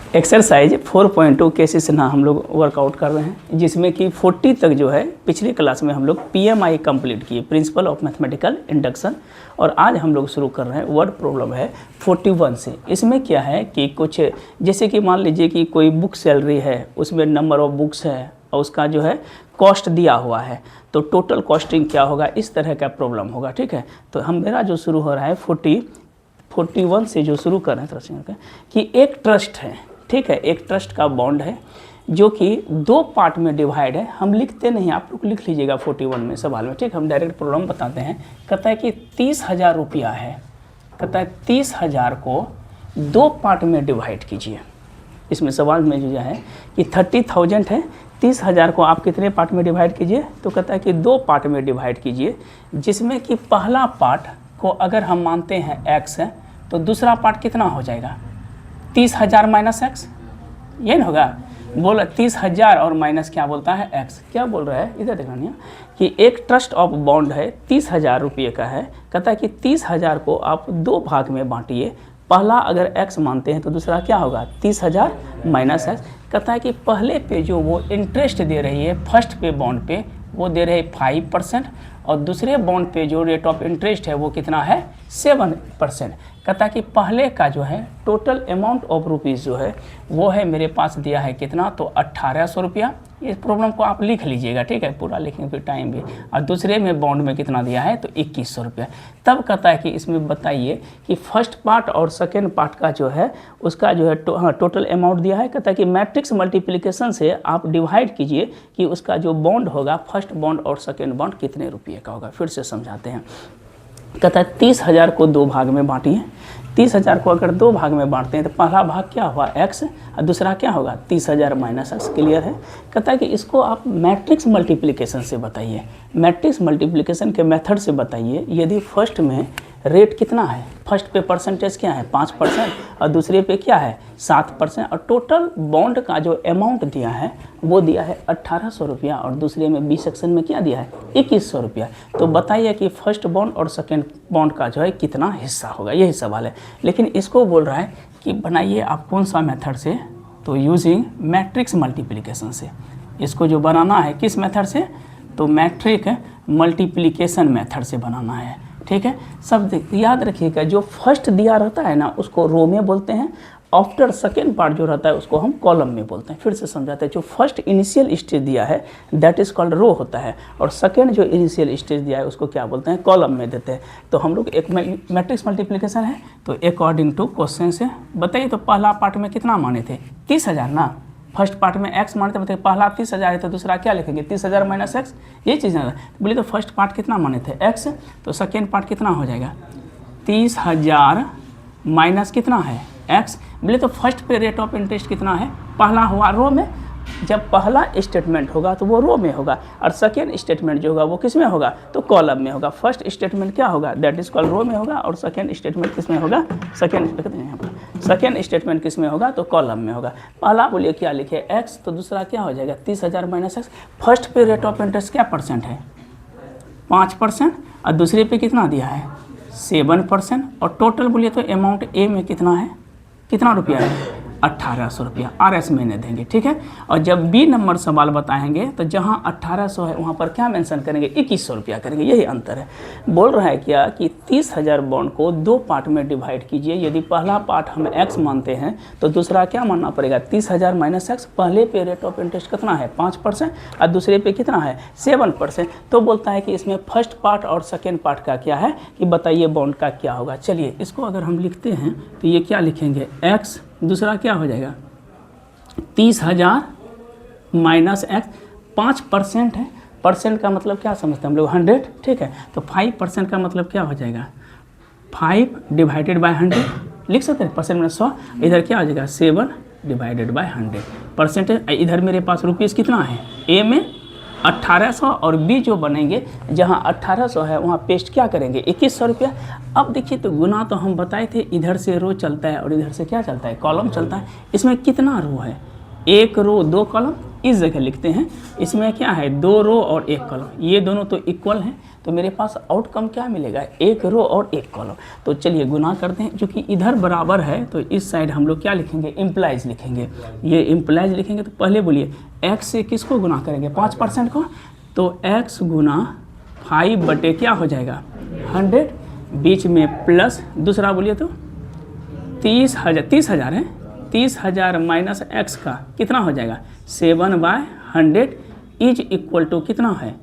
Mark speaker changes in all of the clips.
Speaker 1: Exercise 4.2 cases ना हम लोग वर्कआउट कर रहे हैं, जिसमें कि 40 तक जो है पिछली क्लास में हम लोग PMI कंप्लीट किए, प्रिंसिपल ऑफ मैथमेटिकल इंडक्शन। और आज हम लोग शुरू कर रहे हैं वर्ड प्रॉब्लम है 41 से। इसमें क्या है कि कुछ जैसे कि मान लीजिए कि कोई बुक सैलरी है, उसमें नंबर ऑफ बुक्स है और उसका जो है कॉस्ट दिया हुआ है, तो टोटल कॉस्टिंग क्या होगा, इस तरह का प्रॉब्लम होगा। ठीक है, तो हम मेरा जो शुरू हो रहा है 41 से जो शुरू कर रहे हैं तरह कि एक ट्रस्ट है। ठीक है, एक ट्रस्ट का बॉन्ड है जो कि 2 पार्ट में डिवाइड है। हम लिखते नहीं, आप लोग लिख लीजिएगा 41 में सवाल में। ठीक, हम डायरेक्ट प्रॉब्लम बताते हैं। कहता है कि 30,000 रुपया है, कहता है 30,000 को 2 पार्ट में डिवाइड कीजिए। इसमें सवाल में जो है कि 30,000 है, 30,000 को आप कितने पार्ट में डिवाइड कीजिए, तो कहता है कि 2 पार्ट में डिवाइड कीजिए, जिसमें कि पहला पार्ट को अगर हम मानते हैं x है तो दूसरा पार्ट कितना हो जाएगा, 30,000 माइनस x, ये ना होगा। बोला 30,000 और माइनस क्या बोलता है x, क्या बोल रहा है इधर देखना नहीं कि एक ट्रस्ट ऑफ बॉन्ड है 30,000 रुपये का है। कहता है कि 30,000 को आप 2 भाग में बांटिए, पहला अगर x मानते हैं तो दूसरा क्या होगा 30,000 माइनस x। कहता है कि पहले पे जो वो इंटरेस्ट दे रही है फर्स्ट पे बॉन्ड पे वो दे रहे हैं 5% और दूसरे बॉन्ड पे जो रेट ऑफ इंटरेस्ट है वो कितना है 7%। कहता है कि पहले का जो है टोटल अमाउंट ऑफ रुपीज़ जो है वो है मेरे पास दिया है कितना, तो 1800 रुपया। इस प्रॉब्लम को आप लिख लीजिएगा, ठीक है, पूरा लिखेंगे फिर टाइम भी। और दूसरे में बॉन्ड में कितना दिया है तो 2100 रुपया। तब कहता है कि इसमें बताइए कि फर्स्ट पार्ट और सेकेंड पार्ट का जो है उसका जो है टोटल अमाउंट दिया है। कहता है कि मैट्रिक्स मल्टीप्लिकेशन से आप डिवाइड कीजिए कि उसका जो बॉन्ड होगा फर्स्ट बॉन्ड और सेकेंड बॉन्ड कितने रुपये का होगा। फिर से समझाते हैं। कहता है 30,000 को 2 भाग में बांटिए। 30,000 को अगर 2 भाग में बांटते हैं तो पहला भाग क्या हुआ x और दूसरा क्या होगा 30,000 माइनस x। क्लियर है। कहता है कि इसको आप मैट्रिक्स मल्टीप्लिकेशन से बताइए, मैट्रिक्स मल्टीप्लिकेशन के मेथड से बताइए। यदि फर्स्ट में रेट कितना है, फर्स्ट पे परसेंटेज क्या है 5% और दूसरे पे क्या है 7% और टोटल बॉन्ड का जो अमाउंट दिया है वो दिया है 1800 रुपया और दूसरे में बी सेक्शन में क्या दिया है 2100 रुपया। तो बताइए कि फर्स्ट बॉन्ड और सेकेंड बॉन्ड का जो है कितना हिस्सा होगा, यही सवाल है। लेकिन इसको बोल रहा है कि बनाइए आप कौन सा मेथड से, तो यूजिंग मैट्रिक्स मल्टीप्लिकेशन से। इसको जो बनाना है किस मेथड से, तो मैट्रिक मल्टीप्लिकेशन मेथड से बनाना है। ठीक है, सब याद रखिएगा। जो फर्स्ट दिया रहता है ना उसको रो में बोलते हैं, आफ्टर सेकेंड पार्ट जो रहता है उसको हम कॉलम में बोलते हैं। फिर से समझाते हैं। जो फर्स्ट इनिशियल स्टेज दिया है दैट इज कॉल्ड रो होता है और सेकेंड जो इनिशियल स्टेज दिया है उसको क्या बोलते हैं, कॉलम में देते हैं। तो हम लोग एक मैट्रिक्स मल्टीप्लिकेशन है तो अकॉर्डिंग टू क्वेश्चन से बताइए। तो पहला पार्ट में कितना माने थे 30,000 ना, फर्स्ट पार्ट में x मानते बताइए, पहला 30,000 है तो दूसरा क्या लिखेंगे 30,000 माइनस x, ये चीज़ है। बोलिए तो फर्स्ट पार्ट कितना माने थे x, तो सेकेंड पार्ट कितना हो जाएगा 30,000 माइनस कितना है x। बोले तो फर्स्ट पे रेट ऑफ इंटरेस्ट कितना है, पहला हुआ रो में, जब पहला स्टेटमेंट होगा तो वो रो में होगा और सेकेंड स्टेटमेंट जो होगा वो किस में होगा, तो कॉलम में होगा। फर्स्ट स्टेटमेंट क्या होगा दैट इज कॉल्ड रो में होगा और सेकेंड स्टेटमेंट किस में होगा, सेकेंड स्टेटमेंट किस में होगा, तो कॉलम में होगा। पहला बोलिए क्या लिखे x, तो दूसरा क्या हो जाएगा 30,000 माइनस x। फर्स्ट पे रेट ऑफ इंटरेस्ट क्या परसेंट है 5% और दूसरे पे कितना दिया है 7% और टोटल बोलिए तो अमाउंट ए में कितना है, कितना रुपया है 1800 रुपया, RS महीने देंगे। ठीक है, और जब बी नंबर सवाल बताएंगे तो जहां 1800 है वहां पर क्या मेंशन करेंगे 2100 रुपया करेंगे। यही अंतर है। बोल रहा है क्या कि 30,000 बॉन्ड को 2 पार्ट में डिवाइड कीजिए। यदि पहला पार्ट हम x मानते हैं तो दूसरा क्या मानना पड़ेगा 30,000 माइनस x। पहले पे रेट ऑफ इंटरेस्ट कितना है 5% और दूसरे पे कितना है 7%। तो बोलता है कि इसमें फर्स्ट पार्ट और सेकेंड पार्ट का क्या है कि बताइए बॉन्ड का क्या होगा। चलिए इसको अगर हम लिखते हैं तो ये क्या लिखेंगे x, दूसरा क्या हो जाएगा 30,000 माइनस x। 5% है, परसेंट का मतलब क्या समझते हैं हम लोग 100। ठीक है, तो 5% का मतलब क्या हो जाएगा 5 डिवाइडेड बाय 100 लिख सकते हैं, परसेंट में 100। इधर क्या हो जाएगा 7 डिवाइडेड बाय 100 परसेंटेज। इधर मेरे पास रुपीज़ कितना है ए में 1800 और बी जो बनेंगे जहां 1800 है वहां पेस्ट क्या करेंगे 2100 रुपया। अब देखिए तो गुना तो हम बताए थे, इधर से रो चलता है और इधर से क्या चलता है कॉलम चलता है। इसमें कितना रो है, 1 रो 2 कॉलम, इस जगह लिखते हैं। इसमें क्या है 2 रो और 1 कॉलम, ये दोनों तो इक्वल हैं तो मेरे पास आउटकम क्या मिलेगा, एक रो और एक कॉलम। तो चलिए गुना करते हैं, क्योंकि इधर बराबर है तो इस साइड हम लोग क्या लिखेंगे, इम्प्लाइज लिखेंगे। ये इम्प्लाइज लिखेंगे तो पहले बोलिए x से किसको गुना करेंगे, 5% को, तो x गुना 5 बटे क्या हो जाएगा 100, बीच में प्लस, दूसरा बोलिए तो 30,000 है, 30,000 माइनस x का कितना हो जाएगा 7/100 इज इक्वल टू कितना है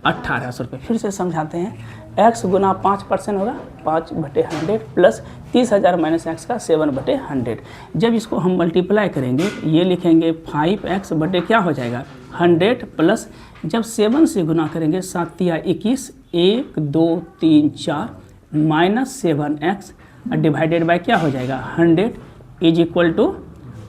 Speaker 1: 1800 रुपये। फिर से समझाते हैं, x गुना 5% होगा 5/100 प्लस 30,000 माइनस x का 7/100। जब इसको हम मल्टीप्लाई करेंगे ये लिखेंगे 5x बटे क्या हो जाएगा 100 प्लस, जब 7 से गुना करेंगे 7 या 21, 1 2 3 4 माइनस 7x डिवाइडेड बाय क्या हो जाएगा 100 इज इक्वल टू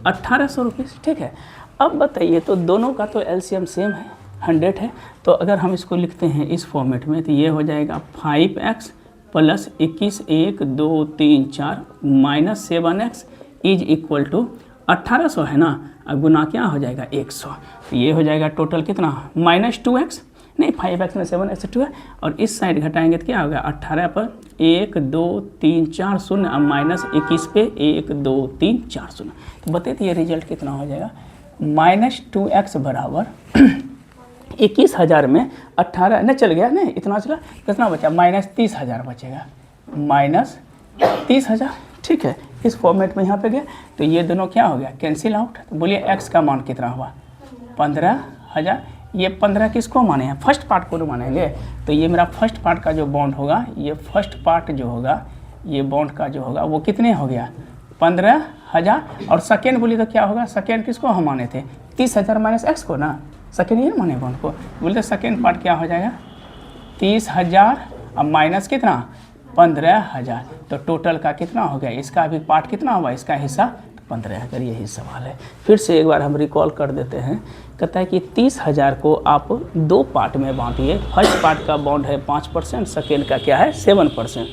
Speaker 1: 1800 रुपीज़। ठीक है, अब बताइए तो दोनों का तो एलसीएम सेम है 100 है, तो अगर हम इसको लिखते हैं इस फॉर्मेट में तो ये हो जाएगा 5x plus 21 1 2 3 4 minus 7x is equal to 1800 है ना, अब गुना क्या हो जाएगा 100, तो ये हो जाएगा टोटल कितना माइनस 2x, नहीं 5x में 7x 2 है, और इस साइड घटाएंगे तो क्या होगा 18 पर 1 2 3 4 0, अब माइनस 21 पे 1 2 3 4 0। तो बताइए ये रिजल्ट कितना हो जाएगा, माइनस 2x बराबर 21,000 में 18 न चल गया, नहीं इतना चला, कितना बचा माइनस 30,000 बचेगा, माइनस 30,000। ठीक है, इस फॉर्मेट में यहाँ पे गया तो ये दोनों क्या हो गया कैंसिल आउट। तो बोलिए x का मान कितना हुआ 15,000, ये 15 किसको माने हैं, फर्स्ट पार्ट को मानेंगे, तो ये मेरा फर्स्ट पार्ट का जो बॉन्ड होगा, ये फर्स्ट पार्ट जो होगा, ये बॉन्ड का जो होगा वो कितने हो गया 15,000, और सेकेंड बोलिए तो क्या होगा, सेकेंड किसको हम माने थे 30,000 माइनस x को ना, सेकेंड ये माने बॉन्ड को, बोले तो सेकेंड पार्ट क्या हो जाएगा 30,000 अब माइनस कितना 15,000, तो टोटल का कितना हो गया, इसका अभी पार्ट कितना हुआ, इसका हिस्सा 15,000। यही सवाल है। फिर से एक बार हम रिकॉल कर देते हैं, कहता है कि 30,000 को आप 2 पार्ट में बांटिए, फर्स्ट पार्ट का बॉन्ड है 5%, सेकेंड का क्या है 7%।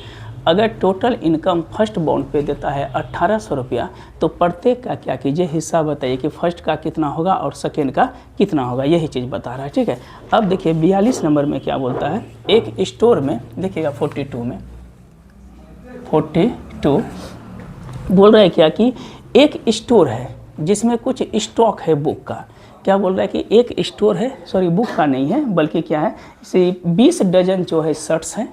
Speaker 1: अगर टोटल इनकम फर्स्ट बॉन्ड पे देता है 1800 रुपया, तो प्रत्येक का क्या कीजिए हिस्सा बताइए कि फर्स्ट का कितना होगा और सेकेंड का कितना होगा, यही चीज़ बता रहा है। ठीक है, अब देखिए 42 नंबर में क्या बोलता है, एक स्टोर में देखिएगा 42 में 42 बोल रहा है क्या कि एक स्टोर है जिसमें कुछ स्टॉक है बुक का, क्या बोल रहा है कि एक स्टोर है, सॉरी बुक का नहीं है बल्कि क्या है, इसे 20 डजन जो है शर्ट्स हैं,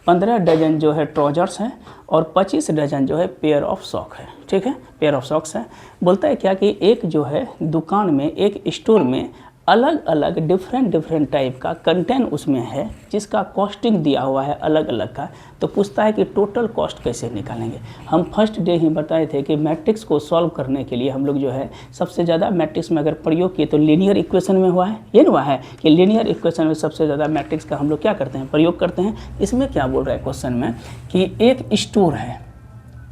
Speaker 1: 15 डजन जो है ट्राउजर्स हैं, और 25 डजन जो है पेयर ऑफ सॉक है। ठीक है, पेयर ऑफ सॉक्स है। बोलता है क्या कि एक जो है दुकान में, एक स्टोर में अलग अलग डिफरेंट टाइप का कंटेंट उसमें है, जिसका कॉस्टिंग दिया हुआ है अलग अलग का। तो पूछता है कि टोटल कॉस्ट कैसे निकालेंगे। हम फर्स्ट डे ही बताए थे कि मैट्रिक्स को सॉल्व करने के लिए हम लोग जो है सबसे ज़्यादा मैट्रिक्स में अगर प्रयोग किए तो लीनियर इक्वेशन में हुआ है, ये हुआ है कि लीनियर इक्वेशन में सबसे ज़्यादा मैट्रिक्स का हम लोग क्या करते हैं प्रयोग करते हैं। इसमें क्या बोल रहा है क्वेश्चन में कि एक स्टोर है,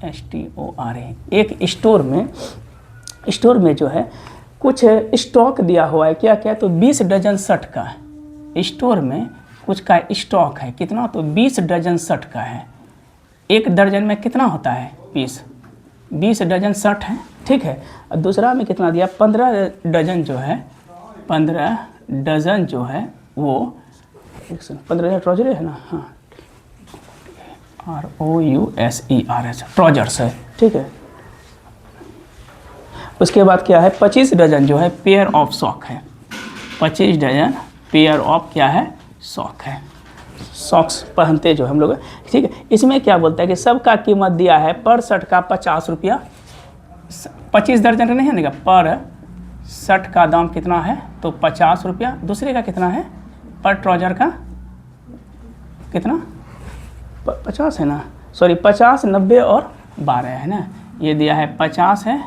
Speaker 1: STORE, एक स्टोर में जो है कुछ स्टॉक दिया हुआ है, क्या क्या, तो 20 डजन शर्ट का स्टोर में कुछ का स्टॉक है, कितना, तो 20 डजन शर्ट का है। एक दर्जन में कितना होता है 20 डजन शर्ट है। ठीक है, और दूसरा में कितना दिया 15 डजन जो है, 15 डजन जो है वो 15 डजन ट्राउजर है ना, हाँ ROUSERS ट्राउजर्स है। ठीक है, उसके बाद क्या है 25 डजन जो है पेयर ऑफ सॉक है, 25 डजन पेयर ऑफ क्या है सॉक है, सॉक्स पहनते जो हम लोग। ठीक है, इसमें क्या बोलता है कि सबका कीमत दिया है पर शर्ट का 50 रुपया, 25 दर्जन का नहीं है ना, पर शर्ट का दाम कितना है तो 50 रुपया, दूसरे का कितना है पर ट्राउजर का कितना 50 है ना, सॉरी 50 90 और 12 है ना, ये दिया है 50 है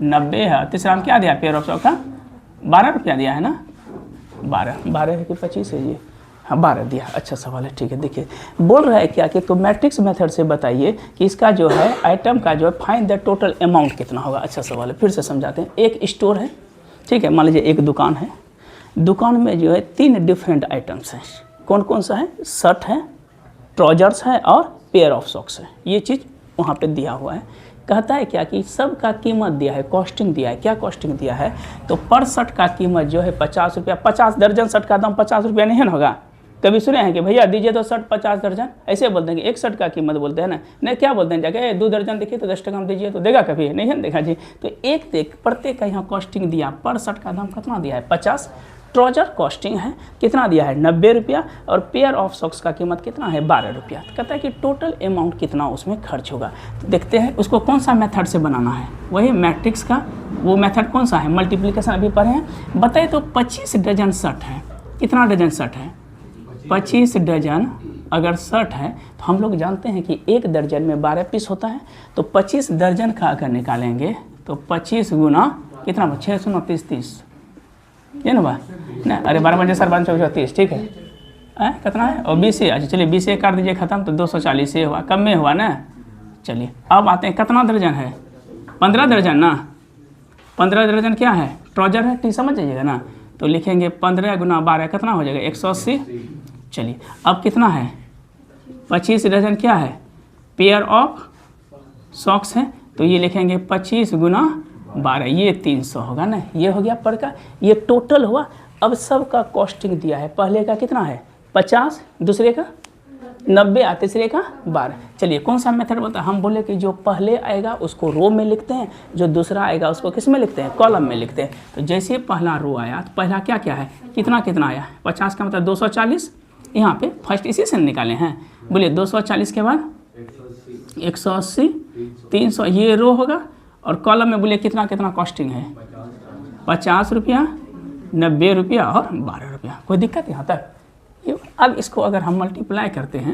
Speaker 1: 90 है, तीसरा में क्या दिया पेयर ऑफ सॉक का 12 रुपया दिया है ना, 12 है कि 25 है ये, हाँ 12 दिया। अच्छा सवाल है, ठीक है। देखिए बोल रहा है क्या कि तो मैट्रिक्स मेथड से बताइए कि इसका जो है आइटम का जो है फाइंड द टोटल अमाउंट कितना होगा। अच्छा सवाल है, फिर से समझाते हैं। एक स्टोर है, ठीक है, मान लीजिए एक दुकान है, दुकान में जो है 3 डिफरेंट आइटम्स हैं। कौन कौन सा है, शर्ट है, ट्राउजर्स है और पेयर ऑफ सॉक्स है। ये चीज़ वहाँ पे दिया हुआ है। कहता है क्या कि सब का कीमत दिया है, कॉस्टिंग दिया है। क्या कॉस्टिंग दिया है, तो पर शर्ट का कीमत जो है 50 रुपया, 50 दर्जन शर्ट का दाम 50 रुपया नहीं है ना होगा, कभी सुने हैं कि भैया दीजिए तो शर्ट 50 दर्जन, ऐसे बोलते हैं कि एक शर्ट का कीमत बोलते हैं ना, नहीं क्या बोलते हैं जाके 2 दर्जन देखिए तो 10 टका में दीजिए, तो देगा कभी नहीं है देखा जी। तो एक देख प्रत्येक का यहाँ कॉस्टिंग दिया, पर शर्ट का दाम कितना दिया है 50, ट्राउजर कॉस्टिंग है कितना दिया है 90 रुपया, और पेयर ऑफ सॉक्स का कीमत कितना है 12 रुपया। तो कहता है कि टोटल अमाउंट कितना उसमें खर्च होगा। तो देखते हैं उसको कौन सा मेथड से बनाना है, वही मैट्रिक्स का वो मेथड कौन सा है, मल्टीप्लिकेशन अभी पढ़े हैं। बताइए तो 25 दर्जन शर्ट है, कितना दर्जन शर्ट है 25 दर्जन अगर शर्ट है तो हम लोग जानते हैं कि एक दर्जन में 12 पीस होता है। तो 25 दर्जन का अगर निकालेंगे तो 25 गुना कितना 6 सुनो 30 ये ना बा ना, अरे 12 बजे सर 30 ठीक है कितना है, और 20 से अच्छा चलिए 20 से काट दीजिए खत्म, तो 240 से हुआ, कम में हुआ ना। चलिए अब आते हैं कितना दर्जन है 15 दर्जन ना, 15 दर्जन क्या है ट्राउजर है, टी समझ जाइएगा ना। तो लिखेंगे 15 गुना 12 कितना हो जाएगा 180। चलिए अब कितना है 25 दर्जन क्या है पेयर ऑफ सॉक्स है, तो ये लिखेंगे 25 गुना 12 ये 300 होगा ना, ये हो गया पर का, ये टोटल हुआ। अब सबका कॉस्टिंग दिया है, पहले का कितना है 50, दूसरे का 90 और तीसरे का 12। चलिए कौन सा मेथड बोलता है, हम बोले कि जो पहले आएगा उसको रो में लिखते हैं, जो दूसरा आएगा उसको किस में लिखते हैं कॉलम में लिखते हैं। तो जैसे पहला रो आया तो पहला क्या क्या है कितना कितना आया 50 का मतलब 240, यहाँ पे फर्स्ट इसी से निकाले हैं। बोलिए 240 के बाद 180 300 ये रो होगा, और कॉलम में बोलिए कितना कितना कॉस्टिंग है 50 रुपया 90 रुपया और 12 रुपया। कोई दिक्कत यहाँ तक। अब इसको अगर हम मल्टीप्लाई करते हैं,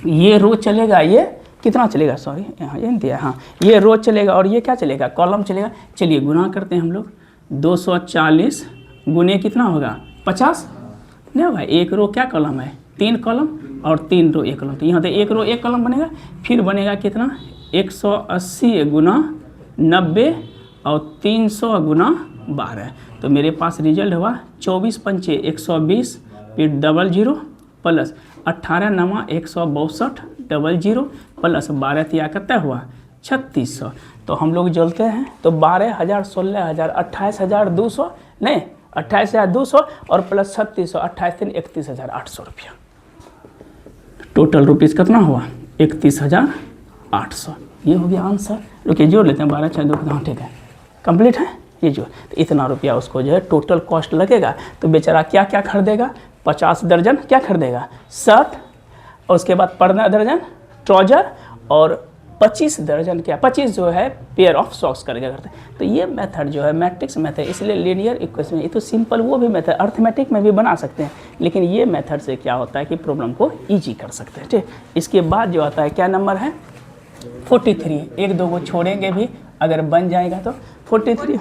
Speaker 1: ये रो चलेगा, ये कितना चलेगा सॉरी यहाँ ये दिया, हाँ ये रो चलेगा और ये क्या चलेगा कॉलम चलेगा। चलिए गुना करते हैं हम लोग, 240 गुने कितना होगा 50 नहीं होगा, एक रो क्या कॉलम है 3 कॉलम और 3 रो 1 कॉलम, तो यहाँ तो एक रो 1 कॉलम बनेगा। फिर बनेगा कितना 180 गुना 90 और 300 गुना 12, तो मेरे पास रिजल्ट हुआ 24 पंचे 120 फिर 00 प्लस 18 नमा 162 00 प्लस 12 तिया कितना हुआ 3600। तो हम लोग जोड़ते हैं तो 12,000 16,000 28,200 नहीं 28,200 और प्लस 3600 28 31,800 रुपया। टोटल रुपीज़ कितना हुआ 31,800। ये हो गया आंसर। रुकिए जोड़ लेते हैं 12 4 2 हाँ ठीक है कंप्लीट है ये जो। तो इतना रुपया उसको जो है टोटल कॉस्ट लगेगा। तो बेचारा क्या क्या खरीदेगा 50 दर्जन क्या खरीदेगा शर्ट, और उसके बाद 15 दर्जन ट्राउजर और 25 दर्जन क्या 25 जो है पेयर ऑफ सॉक्स करेगा करते हैं। तो ये मेथड जो है मैट्रिक्स मेथड, इसलिए लीनियर इक्वेशन ये तो सिंपल वो भी मेथड अर्थमेटिक में भी बना सकते हैं, लेकिन ये मेथड से क्या होता है कि प्रॉब्लम को ईजी कर सकते हैं ठीक। इसके बाद जो आता है क्या नंबर है 43, एक दो को छोड़ेंगे भी अगर बन जाएगा तो 43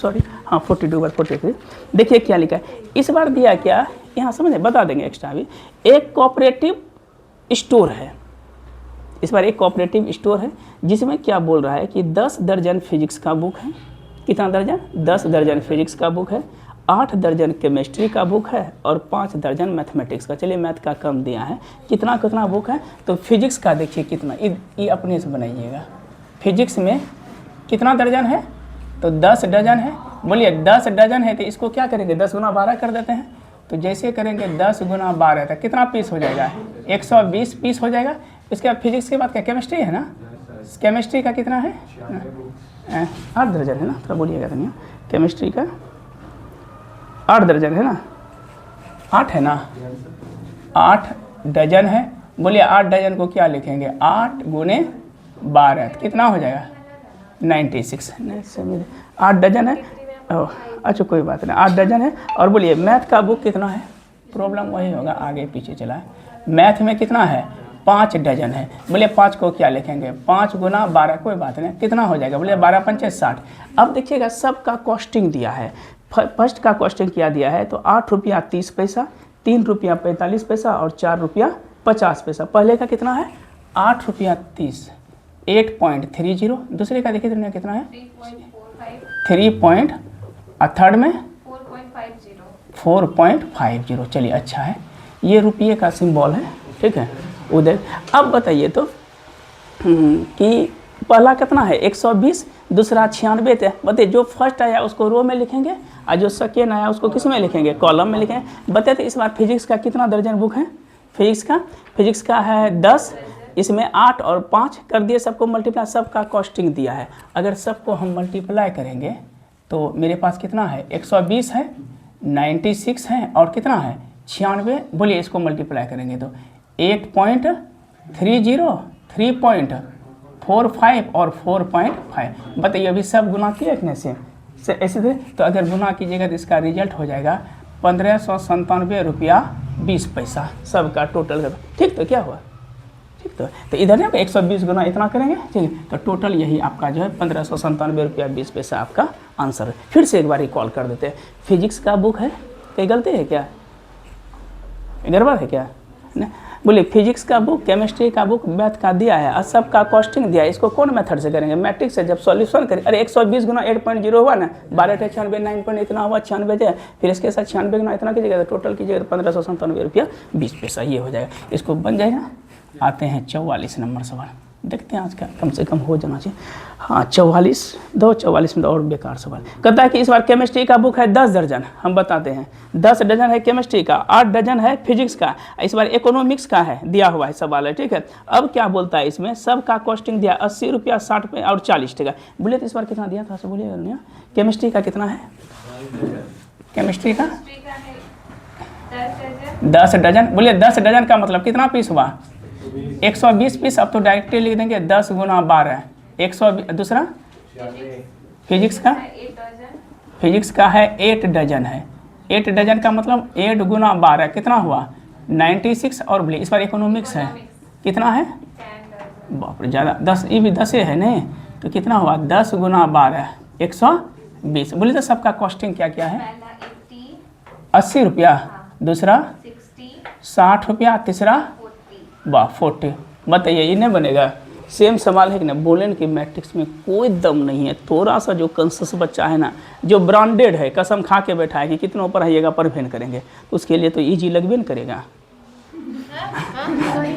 Speaker 1: सॉरी हाँ 42 बार 43। देखिए क्या लिखा है इस बार दिया क्या यहाँ समझे बता देंगे एक्स्ट्रा भी। एक कोऑपरेटिव स्टोर है, इस बार एक कोऑपरेटिव स्टोर है जिसमें क्या बोल रहा है कि 10 दर्जन फिजिक्स का बुक है, कितना दर्जन 10 दर्जन फिजिक्स का बुक है, 8 दर्जन केमिस्ट्री का बुक है और 5 दर्जन मैथमेटिक्स का। चलिए मैथ का कम दिया है, कितना कितना बुक है तो फिजिक्स का देखिए कितना, ये अपने से बनाइएगा। फिजिक्स में कितना दर्जन है तो 10 दर्जन है। बोलिए 10 दर्जन है तो इसको क्या करेंगे 10 गुना 12 कर देते हैं। तो जैसे करेंगे 10 गुना 12 तक कितना पीस हो जाएगा 120 पीस हो जाएगा। इसके बाद फिजिक्स के बाद क्या केमिस्ट्री है ना, केमिस्ट्री का कितना है 8 दर्जन है ना, थोड़ा बोलिएगा धनिया। केमिस्ट्री का 8 दर्जन है ना, 8 है ना 8 डजन है। बोलिए 8 डजन को क्या लिखेंगे 8 गुने 12 कितना हो जाएगा 96 8 डजन है। अच्छा कोई बात नहीं 8 डजन है। और बोलिए मैथ का बुक कितना है, प्रॉब्लम वही होगा आगे पीछे चला है। मैथ में कितना है 5 डजन है। बोलिए 5 को क्या लिखेंगे 5 गुना 12 कोई बात नहीं कितना हो जाएगा बोलिए 12 पंचे 60। अब देखिएगा सबका कॉस्टिंग दिया है। फर्स्ट का कॉस्टिंग क्या दिया है तो 8 रुपया 30 पैसा, 3 रुपया 45 पैसा और 4 रुपया 50 पैसा। पहले का कितना है 8 रुपया 30 8.30। दूसरे का देखिए दुनिया कितना है 3 पॉइंट और थर्ड में 4.50। चलिए अच्छा है ये रुपये का सिंबल है ठीक है उधर। अब बताइए तो कि पहला कितना है 120, दूसरा 96 थे। बताइए जो फर्स्ट आया उसको रो में लिखेंगे और जो सेकेंड आया उसको किस में लिखेंगे, कॉलम में लिखेंगे। बताइए तो इस बार फिजिक्स का कितना दर्जन बुक है, फिजिक्स का है 10, इसमें 8 और 5 कर दिए, सबको मल्टीप्लाई, सबका कॉस्टिंग दिया है। अगर सबको हम मल्टीप्लाई करेंगे तो मेरे पास कितना है 120 है, 96 है और कितना है 96। बोलिए इसको मल्टीप्लाई करेंगे तो 8.30, 3.45 और 4.5। बताइए अभी सब गुना किए इतने से ऐसे थे। तो अगर गुना कीजिएगा तो इसका रिजल्ट हो जाएगा 1597 रुपया 20 पैसा सबका टोटल। ठीक, तो क्या हुआ, ठीक। तो इधर ना 120 गुना इतना करेंगे, ठीक है। तो टोटल यही आपका जो है 1597 रुपया 20 पैसा आपका आंसर है। फिर से एक बार कॉल कर देते हैं। फिजिक्स का बुक है, कहीं गलती है क्या, गड़बड़ है क्या, ना बोलिए। फिजिक्स का बुक, केमिस्ट्री का बुक, मैथ का दिया है और सबका कॉस्टिंग दिया है। इसको कौन मेथड से करेंगे, मैट्रिक्स से। जब सॉल्यूशन करें, अरे 120 गुना 8.0 हुआ ना, 12 96 9 पॉइंट इतना हुआ 96 है। फिर इसके साथ 96 गुना इतना कीजिएगा तो टोटल कीजिएगा 1597 रुपया 20 पैसा, ये हो जाएगा। इसको बन जाएगा। आते हैं 44 नंबर सवाल, देखते हैं आज का कम से कम हो जाना चाहिए। हाँ 44 में तो और बेकार सवाल। कहता है कि इस बार केमिस्ट्री का बुक है 10 दर्जन, हम बताते हैं 10 डजन है केमिस्ट्री का, 8 डजन है फिजिक्स का, इस बार इकोनॉमिक्स का है दिया हुआ है सवाल है, ठीक है। अब क्या बोलता है इसमें, सबका कॉस्टिंग दिया 80 रुपया 60 रुपया और 40 टका। बोलिए तो इस बार कितना दिया था, बोलिए। केमिस्ट्री का कितना है, केमिस्ट्री का 10 डजन। बोलिए 10 डजन का मतलब कितना पीस हुआ, 120 पीस। अब तो डायरेक्टली लिख देंगे 10 गुना 12 120। दूसरा फिजिक्स का है 8 डजन है। 8 डजन का मतलब 8 गुना 12 कितना हुआ 96। और बोलिए इस बार इकोनॉमिक्स है, कितना है, बाप रे ज़्यादा, 10, ये भी 10 है नहीं, तो कितना हुआ 10 गुना 12 120। बोलिए तो सबका कॉस्टिंग क्या क्या है, 80 रुपया, दूसरा 60 रुपया, तीसरा 40। बताइए ये नहीं बनेगा। सेम सवाल है कि ना, बोलें कि मैट्रिक्स में कोई दम नहीं है। थोड़ा सा जो कंसियस बच्चा है ना, जो ब्रांडेड है, कसम खा के बैठा है कि कितनों पर आइएगा पर भेन करेंगे, तो उसके लिए तो ईजी लगबे न करेगा।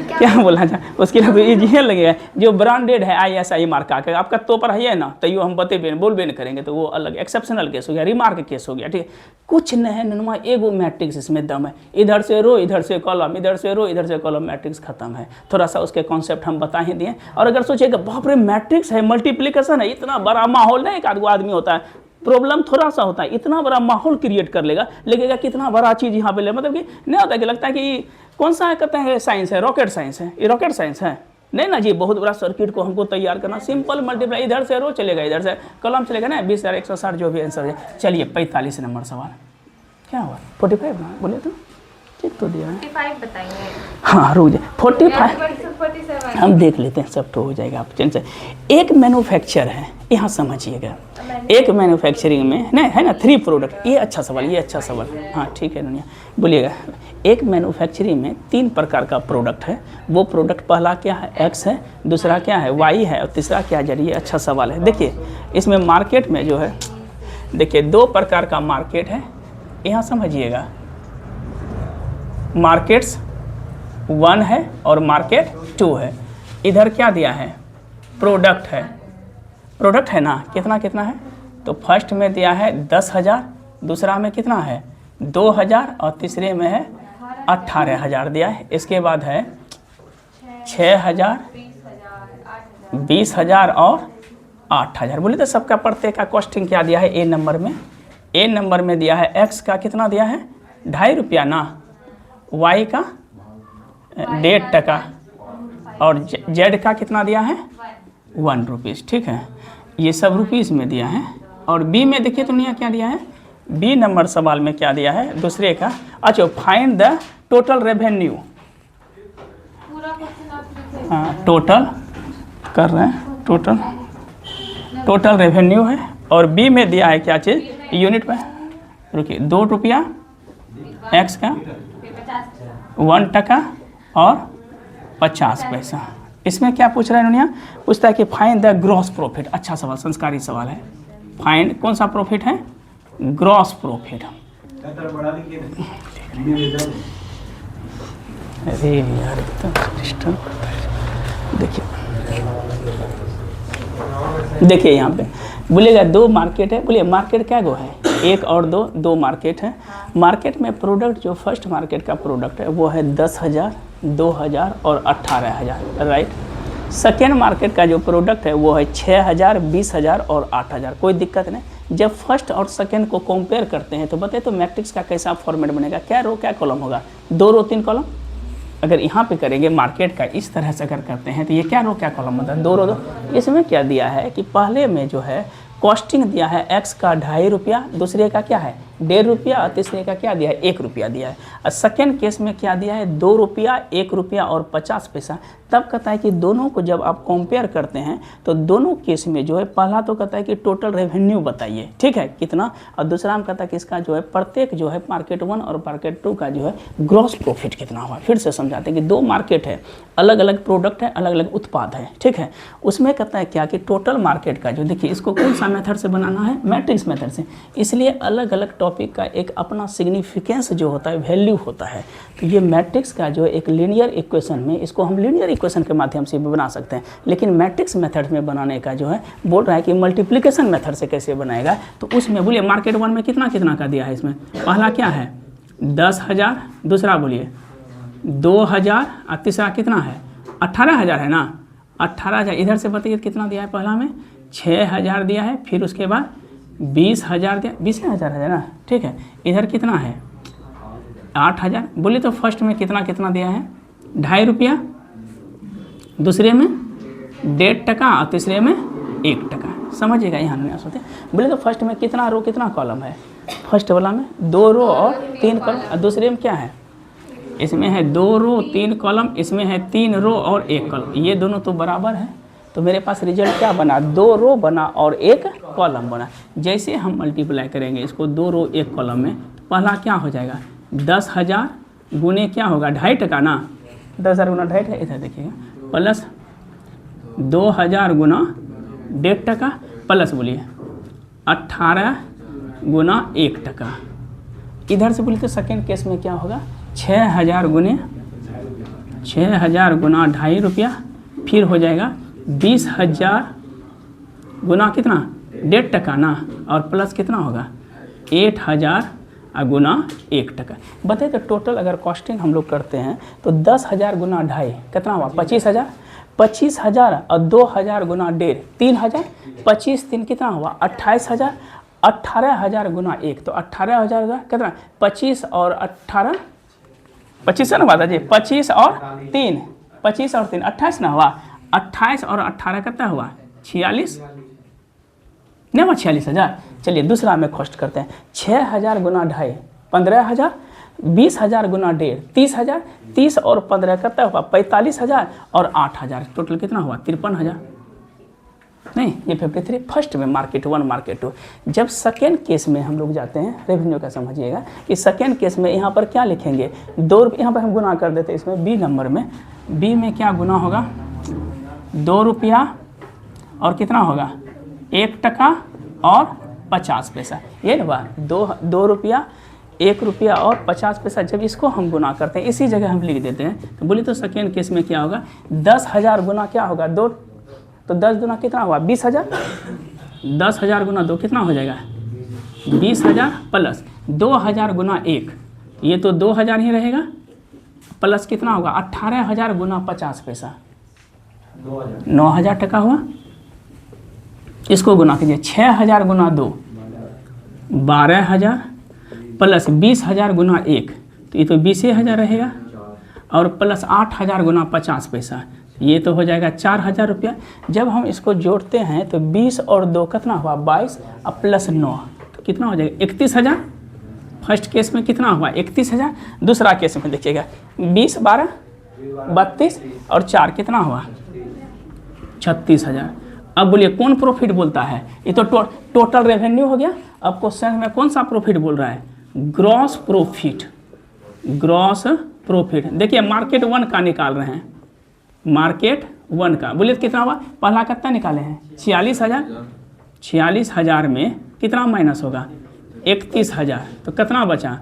Speaker 1: क्या बोला जाए, उसके लिए तो ईजी लगेगा। जो ब्रांडेड है ISI मार्क का, आपका तो पर है ना, तो हम बतेबे बोलबे न करेंगे, तो वो अलग एक्सेप्शनल केस हो गया, रिमार्क केस हो गया, ठीक है। कुछ नहीं है ननुमा, एगो मैट्रिक्स इसमें दम है। इधर से रो, इधर से कॉलम, इधर से रो, इधर से कॉलम, मैट्रिक्स खत्म है। थोड़ा सा उसके कॉन्सेप्ट हम बता ही दिए। और अगर सोचिएगा बाप रे मैट्रिक्स है, मल्टीप्लिकेशन है, इतना बड़ा माहौल नहीं, एक आदमी आदमी होता है, प्रॉब्लम थोड़ा सा होता है, इतना बड़ा माहौल क्रिएट कर लेगा, लगेगा कितना बड़ा चीज़ यहाँ पे ले, मतलब कि नहीं होता कि लगता है कि कौन सा है, कहते हैं साइंस है, रॉकेट साइंस है, ये रॉकेट साइंस है नहीं ना जी। बहुत बड़ा सर्किट को हमको तैयार करना, सिंपल मल्टीप्लाई, इधर से रो चलेगा, इधर से कॉलम चलेगा ना, 20,160 जो भी आंसर है। चलिए 45 नंबर सवाल, क्या हुआ 45 ना, बोले तो ठीक तो दिया है 45 बताइए। हाँ रुक जाए, 45 हम देख लेते हैं, सब तो हो जाएगा। आप टेंशन, एक मैन्युफैक्चर है, यहाँ समझिएगा, एक मैन्युफैक्चरिंग में नहीं है ना 3 प्रोडक्ट। ये अच्छा सवाल, ये अच्छा सवाल, हाँ ठीक है दुनिया। बोलिएगा एक मैन्युफैक्चरिंग में 3 प्रकार का प्रोडक्ट है। वो प्रोडक्ट पहला क्या है, X है, दूसरा क्या है, Y है, और तीसरा क्या है, ये अच्छा सवाल है। देखिए इसमें मार्केट में जो है, देखिए 2 प्रकार का मार्केट है, यहाँ समझिएगा। मार्केट्स 1 है और मार्केट 2 है। इधर क्या दिया है, प्रोडक्ट है, प्रोडक्ट है ना, कितना कितना है, तो फर्स्ट में दिया है 10,000, दूसरा में कितना है 2,000 और तीसरे में है 18,000 दिया है। इसके बाद है 6,000, 20,000 और 8,000। बोले तो सबका प्रत्येक का कॉस्टिंग क्या दिया है, ए नंबर में, ए नंबर में दिया है X का कितना दिया है 2.5 रुपया ना, Y का 1.5 टका और Z का कितना दिया है 1 रुपीज़, ठीक है। ये सब रुपीज़ में दिया है। और बी में देखिए तो नहीं क्या दिया है, बी नंबर सवाल में क्या दिया है दूसरे का, अच्छा फाइंड द टोटल रेवेन्यू। हाँ टोटल कर रहे हैं, टोटल रेवेन्यू है। और बी में दिया है क्या चीज़, यूनिट में, रुकिए 2 रुपया X का, 1 टका और 50 पैसा। इसमें क्या पूछ रहा है दुनिया, पूछता है कि फाइंड द ग्रॉस प्रॉफिट। अच्छा सवाल, संस्कारी सवाल है। फाइंड कौन सा प्रॉफिट है, ग्रॉस प्रॉफिट। अरे यार एकदम डिस्टर्ब करता है। देखिए देखिए यहाँ पे बोलिएगा 2 मार्केट है, बोलिए मार्केट क्या गो है, 1 और 2 मार्केट है। मार्केट में प्रोडक्ट जो फर्स्ट मार्केट का प्रोडक्ट है वो है 10,000, 2,000 और 18,000, राइट। सेकेंड मार्केट का जो प्रोडक्ट है वो है 6,000, 20,000 और 8,000। कोई दिक्कत नहीं। जब फर्स्ट और सेकेंड को कंपेयर करते हैं तो बताइए तो मैट्रिक्स का कैसा फॉर्मेट बनेगा, क्या रो क्या कॉलम होगा, 2 रो 3 कॉलम। अगर यहाँ पे करेंगे मार्केट का इस तरह से अगर करते हैं तो ये क्या रो क्या कॉलम होता है, 2 रो 2। इसमें क्या दिया है कि पहले में जो है कॉस्टिंग दिया है एक्स का 2.5 रुपया, दूसरे का क्या है 1.5 रुपया और तीसरे का क्या दिया है 1 रुपया दिया है। और सेकेंड केस में क्या दिया है 2 रुपया, 1 रुपया और 50 पैसा। तब कहता है कि दोनों को जब आप कंपेयर करते हैं तो दोनों केस में जो है पहला तो कहता है कि टोटल रेवेन्यू बताइए, ठीक है कितना, और दूसरा में कहता है कि इसका जो है प्रत्येक जो है मार्केट 1 और मार्केट 2 का जो है ग्रॉस प्रॉफिट कितना हुआ। फिर से समझाते हैं कि 2 मार्केट है, अलग अलग प्रोडक्ट है, अलग अलग उत्पाद है, ठीक है। उसमें कहता है क्या कि टोटल मार्केट का जो, देखिए इसको कौन सा मेथड से बनाना है, मैट्रिक्स मेथड से, इसलिए अलग अलग टॉपिक का एक अपना सिग्निफिकेंस जो होता है, वैल्यू होता है। तो ये मैट्रिक्स का जो एक लीनियर इक्वेशन में, इसको हम लीनियर इक्वेशन के माध्यम से भी बना सकते हैं, लेकिन मैट्रिक्स मेथड में बनाने का जो है बोल रहा है कि मल्टीप्लिकेशन मेथड से कैसे बनाएगा। तो उसमें बोलिए मार्केट 1 में कितना कितना का दिया है, इसमें पहला क्या है 10,000, दूसरा बोलिए 2,000 और तीसरा कितना है 18,000 है ना, 18,000। इधर से बताइए कितना दिया है, पहला में 6,000 दिया है, फिर उसके बाद 20,000 दिया, 20,000 है ना, ठीक है। इधर कितना है 8,000। बोलिए तो फर्स्ट में कितना कितना दिया है 2.5 रुपया, दूसरे में 1.5 टका और तीसरे में 1 टका। समझिएगा यहाँ नहीं सोचते। बोले तो फर्स्ट में कितना रो कितना कॉलम है, फर्स्ट वाला में 2 रो और 3 कॉलम, और दूसरे में क्या है, इसमें है 2 रो 3 कॉलम, इसमें है 3 रो और 1 कॉलम। ये दोनों तो बराबर है, तो मेरे पास रिजल्ट क्या बना, 2 रो बना और 1 कॉलम बना। जैसे हम मल्टीप्लाई करेंगे इसको 2 रो 1 कॉलम में, तो पहला क्या हो जाएगा 10,000 गुने क्या होगा 2.5 टका ना, 10,000 गुना 2.5 टका, इधर देखिएगा, प्लस 2,000 गुना 1.5 टका, प्लस बोलिए 18 गुना 1 टका। इधर से बोलिए तो सेकेंड केस में क्या होगा 6,000 गुना 2.5 रुपया, फिर हो जाएगा 20,000 गुना कितना 1.5 टका ना, और प्लस कितना होगा 8,000 गुना 1 टका। बताइए तो टोटल अगर कॉस्टिंग हम लोग करते हैं तो 10,000 गुना 2.5 कितना हुआ 25,000, 25,000 और 2,000 गुना 1.5 3,000, 25 3 कितना हुआ 28,000, 18,000 गुना 1 तो 18,000 कितना 25 और 18, 25 है ना बात जी, 25 और 3 28 ना हुआ, 28 और 18 कितना हुआ 46, नहीं हुआ 46,000। चलिए दूसरा में कॉस्ट करते हैं 6,000 गुना 2.5 15,000, 20,000 गुना 1.5 30,000, 30 और 15 कितना हुआ 45,000 और 8,000, टोटल कितना हुआ 53,000। नहीं ये 53 फर्स्ट में मार्केट 1 मार्केट 2। जब सेकेंड केस में हम लोग जाते हैं रेवेन्यू का समझिएगा कि सेकेंड केस में यहाँ पर क्या लिखेंगे 2 रुपये, यहाँ पर हम गुना कर देते हैं इसमें बी नंबर में, बी में क्या गुना होगा 2 रुपया और कितना होगा 1 टका और 50 पैसा, ये ना 2 रुपया 1 रुपया और 50 पैसा। जब इसको हम गुना करते हैं इसी जगह हम लिख देते हैं, तो बोलिए तो सेकेंड केस में क्या होगा 10,000 गुना क्या होगा 2, तो 10 गुना कितना हुआ 20,000, 10,000 गुना 2 कितना हो जाएगा 20,000, प्लस 2,000 गुना 1 ये तो 2,000 ही रहेगा, प्लस कितना होगा 18,000 गुना 50 पैसा 9,000 टका हुआ। इसको गुना कीजिए 6,000 गुना 2 12,000, प्लस 20,000 गुना 1 तो ये तो 20,000 रहेगा, और प्लस 8,000 गुना 50 पैसा ये तो हो जाएगा 4,000 रुपया। जब हम इसको जोड़ते हैं तो 20 और 2 कितना हुआ 22 और प्लस 9 तो कितना हो जाएगा 31,000। फर्स्ट केस में कितना हुआ 31,000, दूसरा केस में देखिएगा 20 12 32 और 4 कितना हुआ 36,000। अब बोलिए कौन प्रॉफिट बोलता है, ये तो टोटल रेवेन्यू हो गया। अब क्वेश्चन में कौन सा प्रॉफिट बोल रहा है ग्रॉस प्रॉफिट, ग्रॉस प्रॉफिट। देखिए मार्केट 1 का निकाल रहे हैं, मार्केट 1 का बोलिए कितना हुआ, पहला कितना निकाले हैं 46,000, 46,000 में कितना माइनस होगा 31,000 तो कितना बचा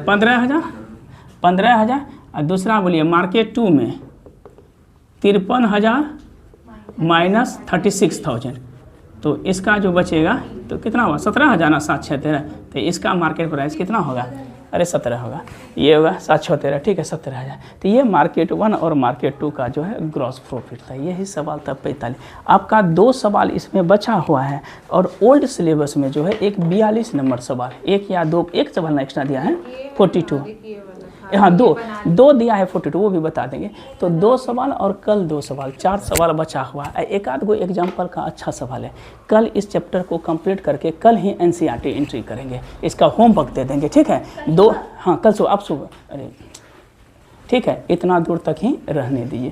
Speaker 1: 15,000, और दूसरा बोलिए मार्केट 2 में 53,000 माइनस 36,000, तो इसका जो बचेगा तो कितना हुआ 17,000 ना, 7,613, तो इसका मार्केट प्राइस कितना होगा, अरे 17 होगा, ये होगा 7,613, ठीक है 17,000। तो ये मार्केट 1 और मार्केट 2 का जो है ग्रॉस प्रॉफिट था। यही सवाल था 45। आपका 2 सवाल इसमें बचा हुआ है और ओल्ड सिलेबस में जो है एक 42 नंबर सवाल, एक या दो, एक सवाल ना एक्स्ट्रा दिया है 42, हाँ दो दिया है 42, वो भी बता देंगे। तो 2 सवाल और कल 2 सवाल, 4 सवाल बचा हुआ है। एक आध गो एग्जाम्पल का अच्छा सवाल है। कल इस चैप्टर को कंप्लीट करके कल ही एनसीईआरटी एंट्री करेंगे, इसका होमवर्क दे देंगे, ठीक है। हाँ कल सुबह, आप सुबह, अरे ठीक है, इतना दूर तक ही रहने दीजिए।